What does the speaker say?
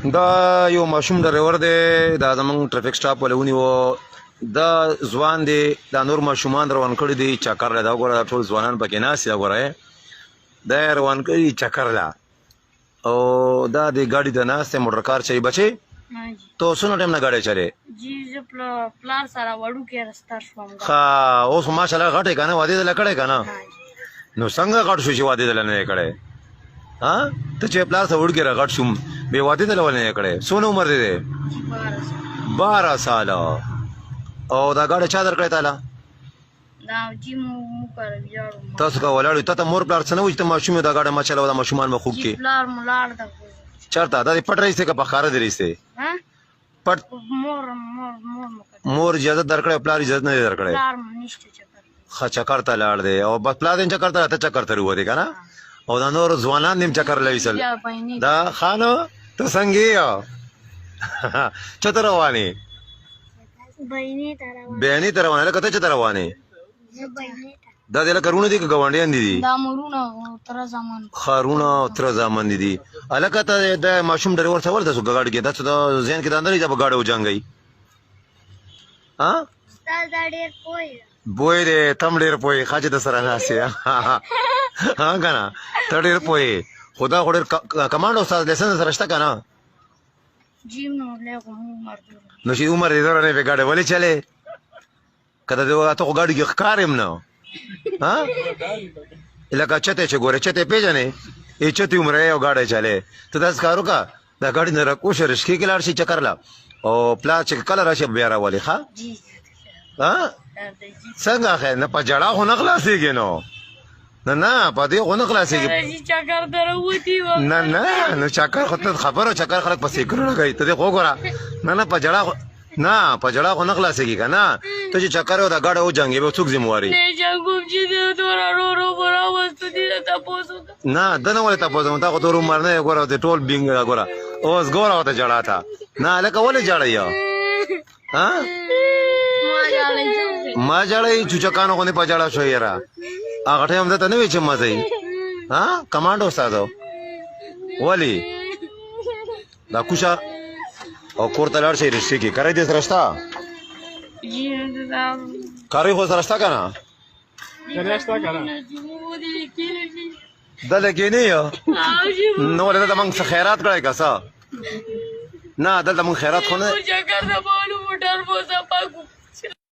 دا یو ماشوم ډرایور دی دا زمونږ ټرافیک سټاپ ولې ونیو دا ځوان دی دا نور ماشومان روان کړي دي چکر له دا وګوره ټول ځوانان پکې ناست دي وګوره دا روان کړي چکر له او دا د ګاډي د ناست موټر کار چي بچي تو څونه ټایم نه ګاډي چلے جی زه پلار سره وړو کې رستار شوم ها اوس ماشاءالله غټه کنه وادي دل کړه کنه نو څنګه غټ شو چې وادي دل نه کړه ها ته چې پلار سره وړ کې غټ شوم به وادي دل ولې کړه څونه عمر دی 12 سال او دا ګاډي چا درکړه تعالی دا جی مو کړو یارو تاسو کا ولاړ ته مور پلار څنګه وځ ته ماشومه دا ګاډي ما چلاو دا ماشومان مخ کې پلار ملار دا چرته دا پټ رئیس کا بخاره دی رئیس ها پټ مور اجازه درکړه پلار اجازه نه درکړه پلار نشته چکر خا چکر ته لاړ دی او بس پلار دې چکر ته چکر ته وری کنه او دا نور ځوانان نیم چکر لويسل دا خانو ته څنګه یو چتر رواني بهني تر روانه کته چتر رواني دا دله کرونه دي ګوانډیان دي دا مرونه تر زمان خارونه تر زمان دي الکه ته د ماشوم ډرایور څول د ګاډي کې د ځین کې د اندرې د ګاډي وجنګي ها استاد ډېر پوي بوی دې تم ډېر پوي خاجه د سره ناسي ها کنه ته ډېر پوي خدا خو ډېر کمانډ استاد لیسنس سره شته کنه جیم نو له عمر نو شي عمر دې درنه په ګاډي ولې چلے کله دې ته ګاډي کې ښکارم نه ها لکه چته چې ګوره چته پیژنې ای چته عمر یو ګاډي چلے ته داس کارو کا دا ګاډي نه راکوش رشکی کې لاړ شي چکر لا او پلا چې کله راشي بیا راولي ښا ها څنګه خیر نه پجړه خو نه خلاصيږي نو نه پدې خو نه خلاصيږي چکر دروتی و نه نو چکر خو ته خبره چکر خلک پسې کړو راګي ته خو ګوره نه پجړه نه پجړه خو نه خلاصيږي کنه ته چې چکر او دا گاډه و جنگي به څوک ذمہواري نه جنگوم چې دورا رو برا وستو دي تاسو نه دنه ولې تاسو ته خو تور عمر نه ګوره ته ټول بینګ ګوره اوس ګوره ته جړا تا نه لکه ولې جړا یا ها ما جړې چې چکانو غونې پجړا شو یرا هغه ټیم ته نه وی چې مزه ها کمانډو استادو ولی دا کوشا او کوړه لار شي رښتې کې کرای دې سرستا جی دا کاری خو سرستا کنه سرستا کنه دلته کې نه یو نو ولې ته موږ خیرات کړای کاسا نه دلته موږ خیرات خو نه چکر د بالو موټر مو زپاکو